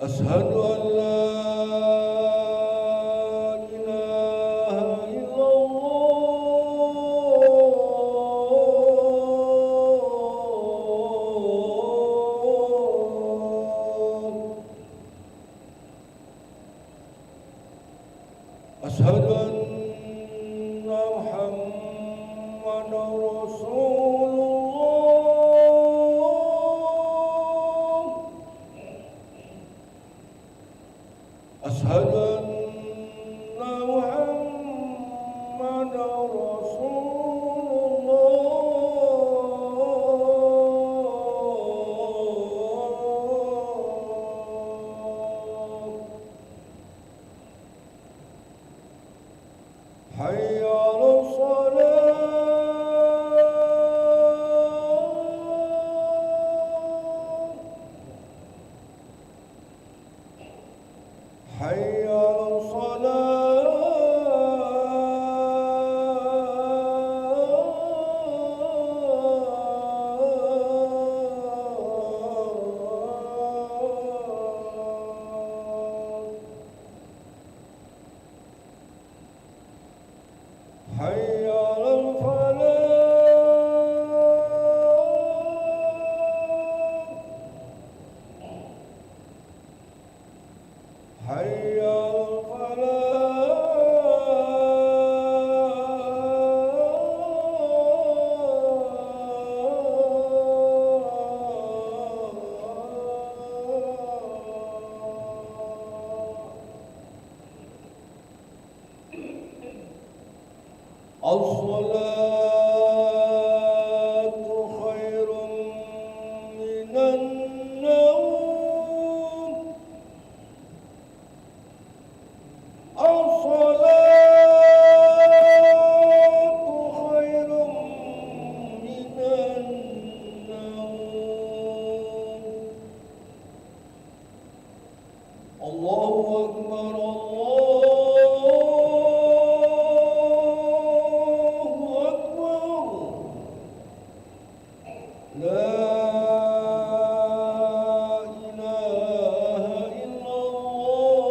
أشهد أن لا إله إلا الله. أشهد أن محمدا رسول الله. أشهد أن محمدا رسول الله. حي على الصلاة. حي على الصلاة. حي على الفلاح. حي على الصلاة خير من النوم. الصلاة خير من النوم. الله أكبر الله أكبر. لا إله إلا الله.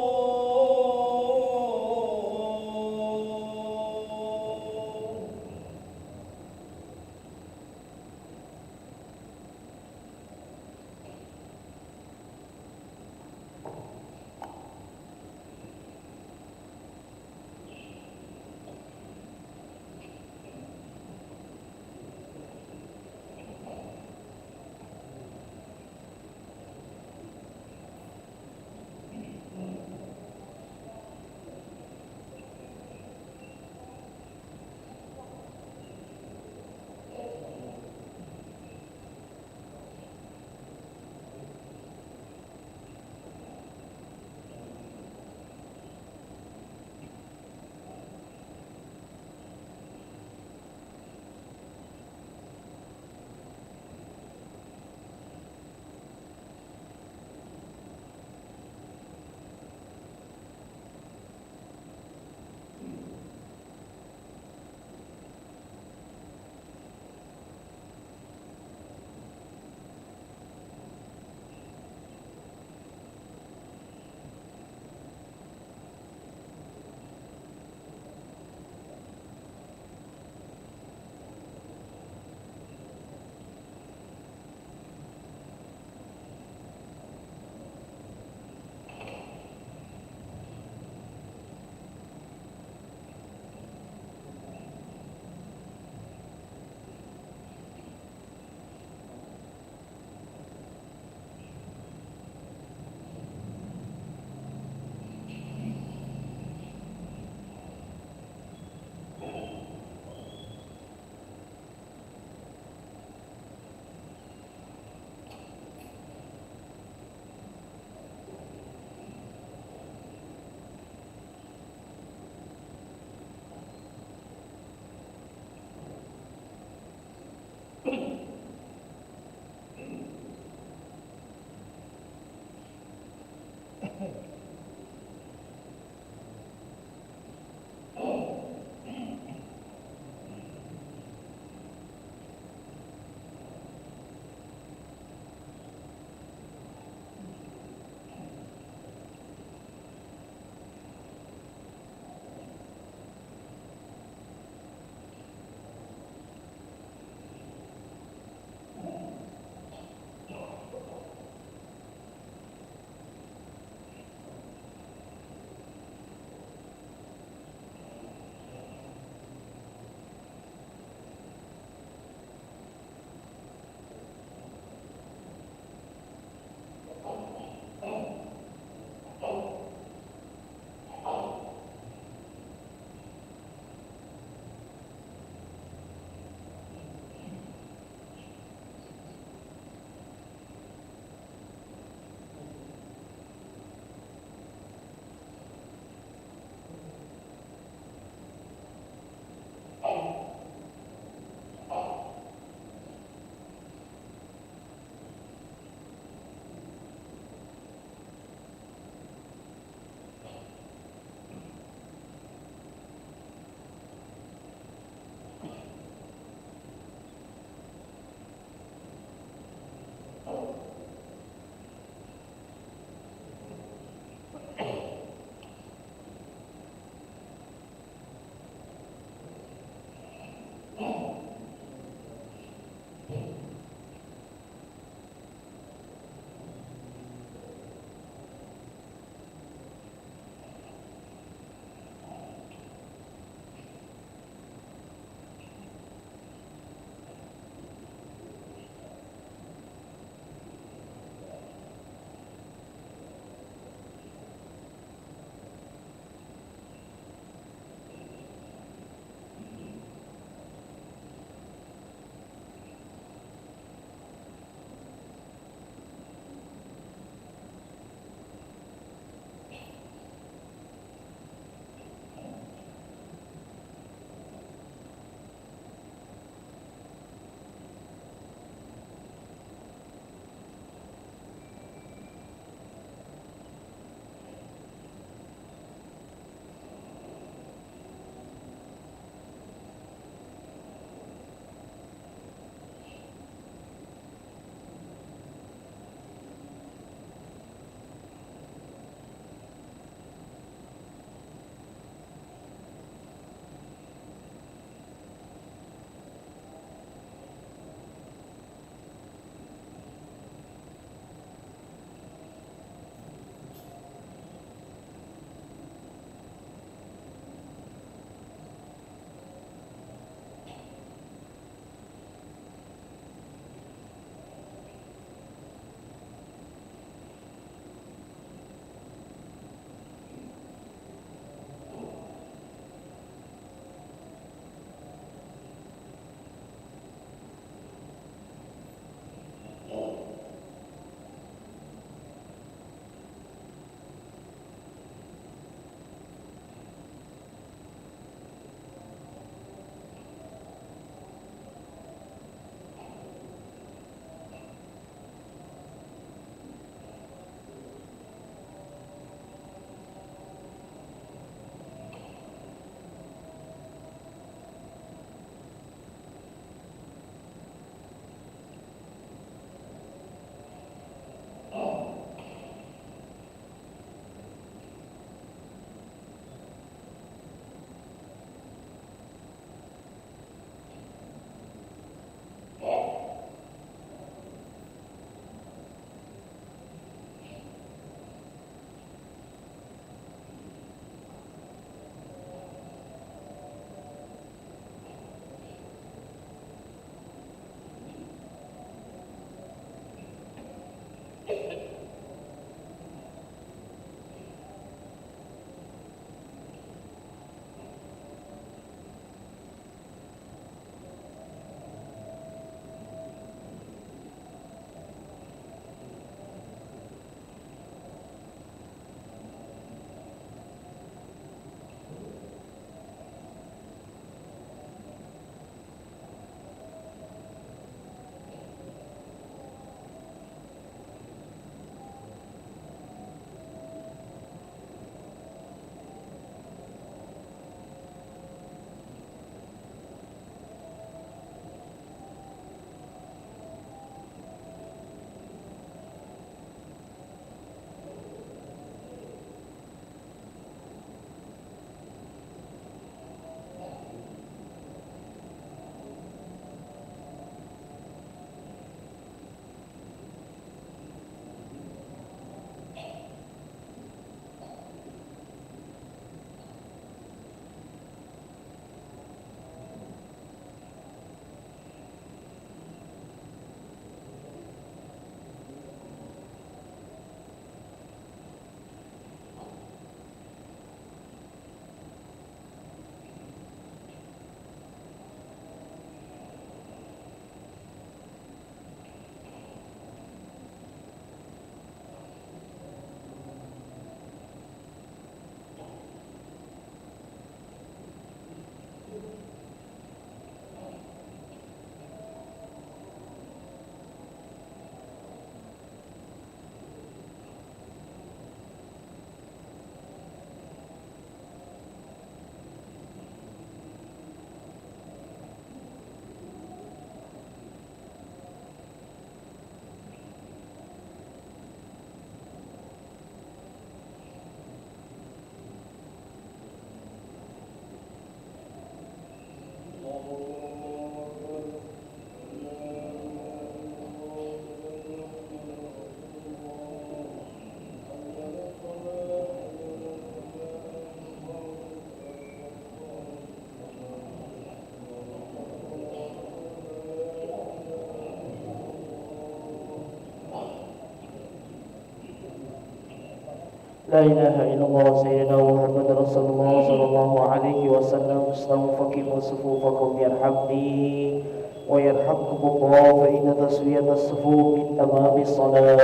La ilaha illallah sayyidina Muhammad Rasulullah sallallahu alaihi wasallam. Astaghfirullahaladzim sufufakum yarhamni wa yarhamkumullah fa inna taswiyat as-sufuf min tamami salat.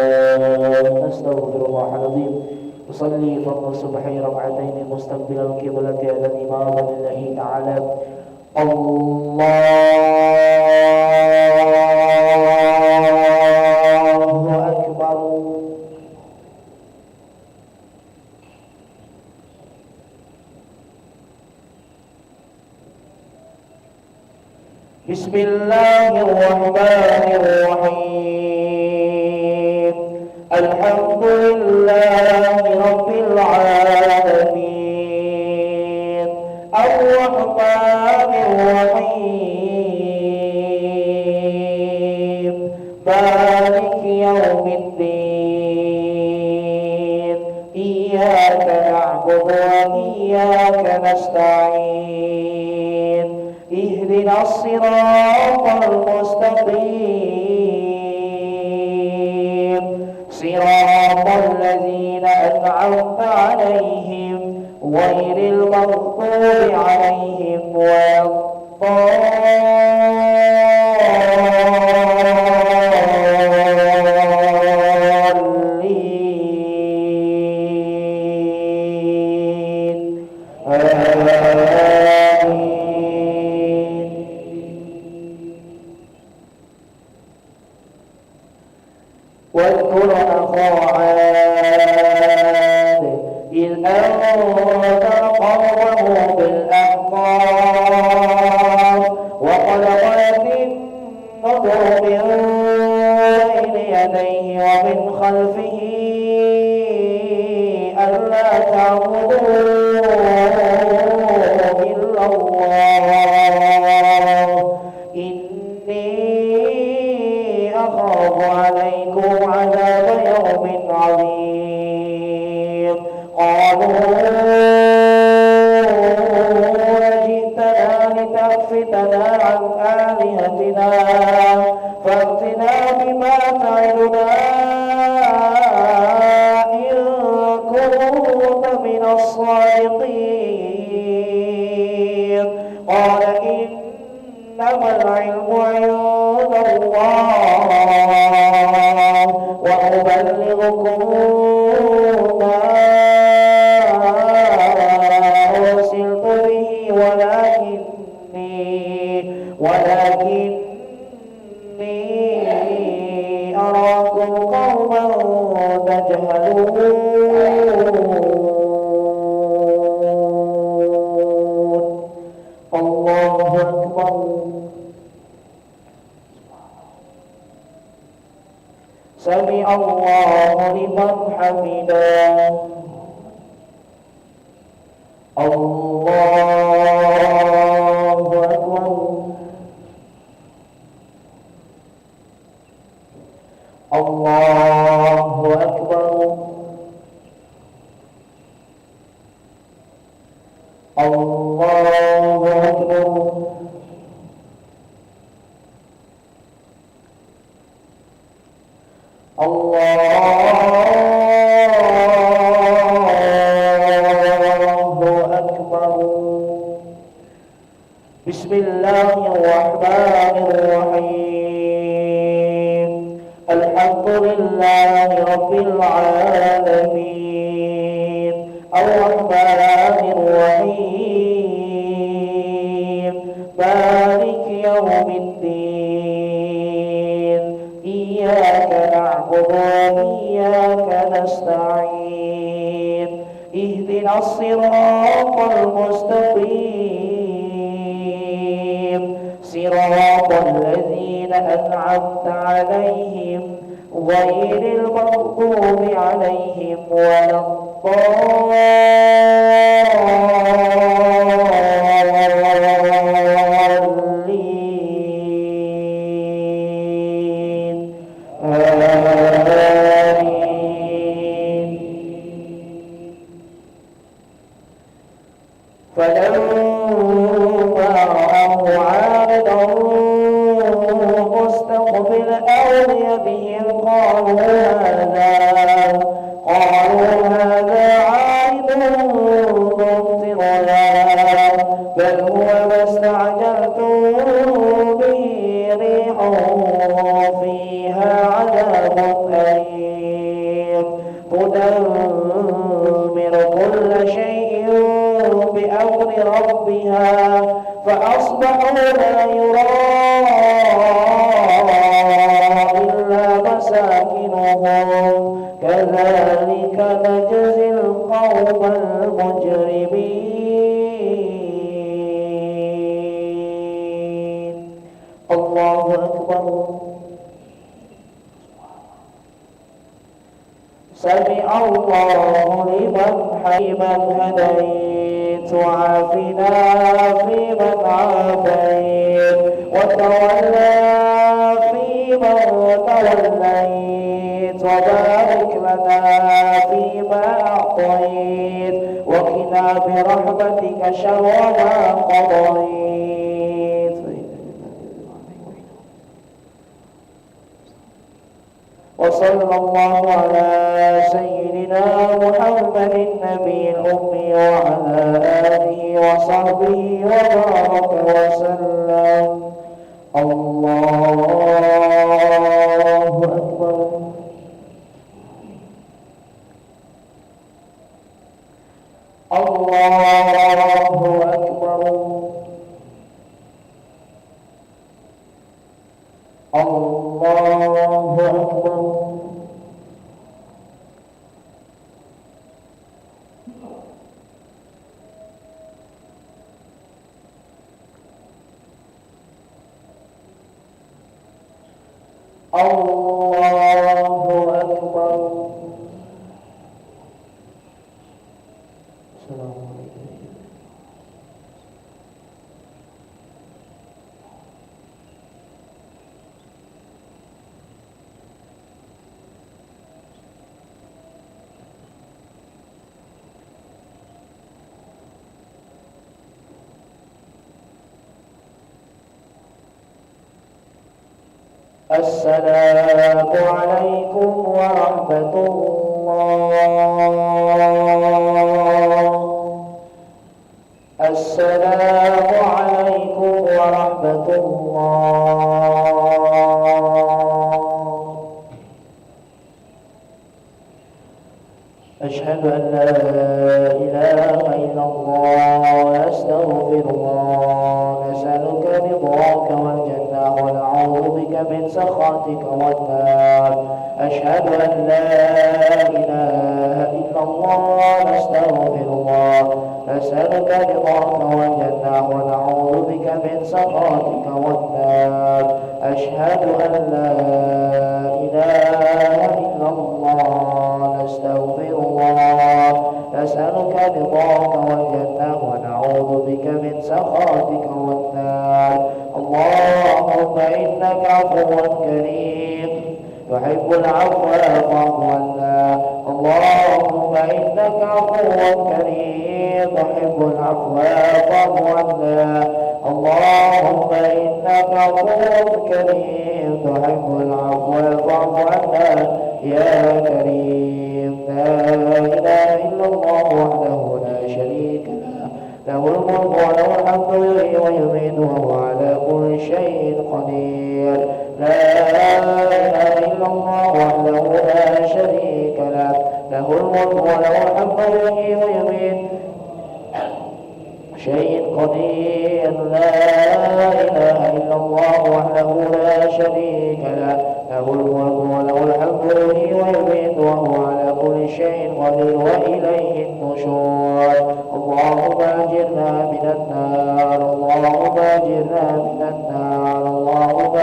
Astaghfirullahaladzim. Usalli fardhu subhi rak'atain mustaqbilal qiblati ala al-imam lillahi ta'ala. Allahu akbar. Bismillahirrahmanirrahim. Alhamdulillahi rabbil alamin. Ar-Rahmanir-Rahim. Maliki yaumiddin. Iyyaka na'budu wa iyyaka nasta'in. اهدنا الصراط المستقيم صراط الذين أنعمت عليهم غير المغضوب عليهم ولا واذكر أخا عاد إذ أنذر قومه بالأحقاف وقد خلت النذر من بين يديه ومن خلفه ألا تعبدوا إلا الله إني أخاف عليكم عذاب يوم عظيم قالوا جئتنا لتأفتنا عن آلهتنا فأتنا بما تعدنا إن كنت من الصادقين قال إنما العلم عند الله وأبلغكم ما أرسلت به ولكني أراكم قوما تجهلون. الله أكبر. سمع الله لمن حمده. الله أكبر. الله أكبر. الله أكبر. الله أكبر. بسم الله الرحمن الرحيم. الحمد لله رب العالمين. الرحمن الرحيم. مالك يوم الدين. إياك نعبد وإياك نستعين. اهدنا الصراط المستقيم صراط الذين أنعمت عليهم غير المغضوب عليهم ولا الضالين. آمين. فلما رأوه عارضا مستقبل أوديتهم قالوا هذا تدمر كل شيء بأمر ربها فأصبحوا لا يرى إلا مساكنهم كذلك نجزي القوم المجرمين. الله أكبر. سمع الله لمن حمده هديت وعافنا فيمن عافيت وتولى فيمن توليت وبارك لنا فيما أعطيت وقنا برحمتك شر ما قضيت. وصلى الله على سيدنا محمد النبي الأمي وعلى آله وصحبه وبارك وسلم. الله أكبر. الله أكبر. الله أكبر. الله أكبر. السلام عليكم. السلام عليكم ورحمة الله. السلام عليكم ورحمة الله. أشهد أن لا إله إلا الله. أستغفر الله. نسألك رضاك والجنة ونعوذ بك من سخطك والنار. أشهد أن لا إله إلا الله. نستغفر الله. نسألك رضاك والجنة ونعوذ بك من سخطك والنار. أشهد أن لا إله إلا الله. نستغفر الله. نسألك رضاك والجنة ونعوذ بك من سخطك والنار. اللهم إنك عفو كريم تحب العفو فاعف عنا. اللهم إنك عفو كريم تحب العفو فاعف عنا. اللهم إنك عفو كريم تحب العفو فاعف عنا يا كريم. لا إله إلا الله وحده لا شريك له له الملك وله الحمد يحيي ويميت وهو على كل شيء قدير. لا إله إلا الله وحده لا شريك له له الملك وله الحمد يحيي ويميت شيء قدير. لا إله إلا الله وحده لا شريك له له الملك وله الحمد يحيي ويميت وهو على كل شيء قدير وإليه النشور. اللهم أجرنا من النار. اللهم أجرنا من النار. اللهم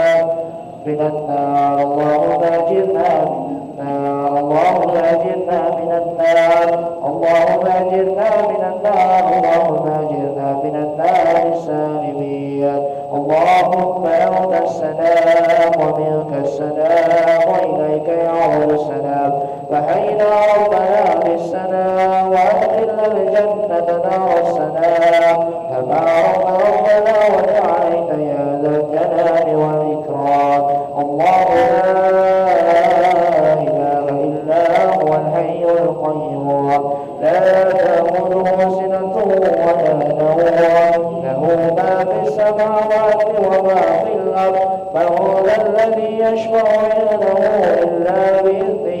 من النار. اللهم أجرنا من النار. اللهم أجرنا من النار. اللهم أجرنا من النار. اللهم أجرنا من النار السالمين. اللهم أنت السلام ومنك السلام وإليك يعود السلام. فحينا ربنا بالسلام وأدخلنا الجنة دار السلام. تبارك ربنا وتعاليت يا ذا الجلال والإكرام. الله لا إله إلا هو الحي القيوم لا تأخذه سنة ولا نوم له ما في السماوات وما في الأرض. من ذا الذي يشفع عنده إلا بإذنه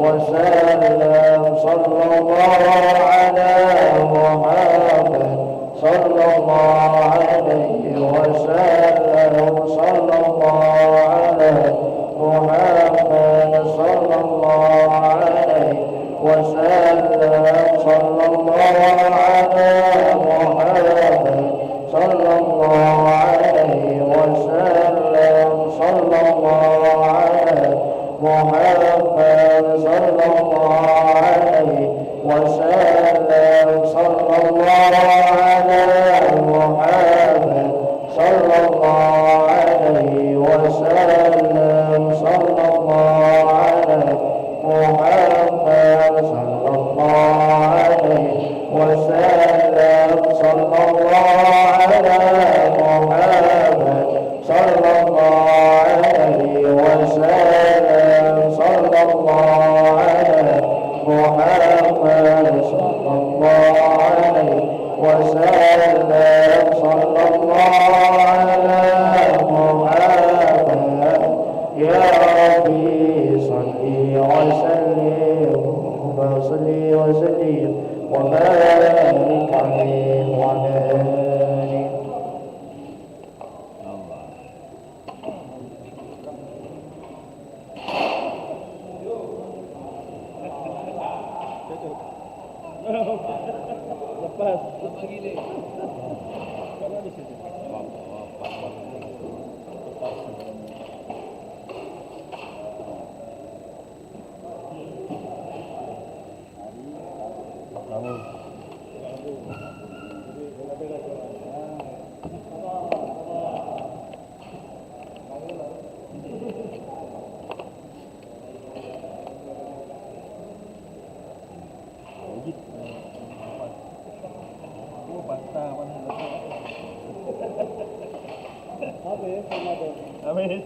وسلم صلى الله على محمد صلى الله عليه وسلم صلى الله على محمد صلى الله عليه وسلم صلى الله على محمد صلى الله عليه وسلم صلى الله على محمد صلى الله عليه وسلم صلى الله على محمد صلى الله عليه وسلم صلى الله على محمد صلى الله عليه وسلم صلى الله على محمد صلى الله عليه وسلم صلى الله على محمد صلى الله عليه وسلم صلى الله على محمد يا ربي صل وسلم وبارك عليه وعلى آله. Lepas. Apa gini? Kalau di situ. Amin.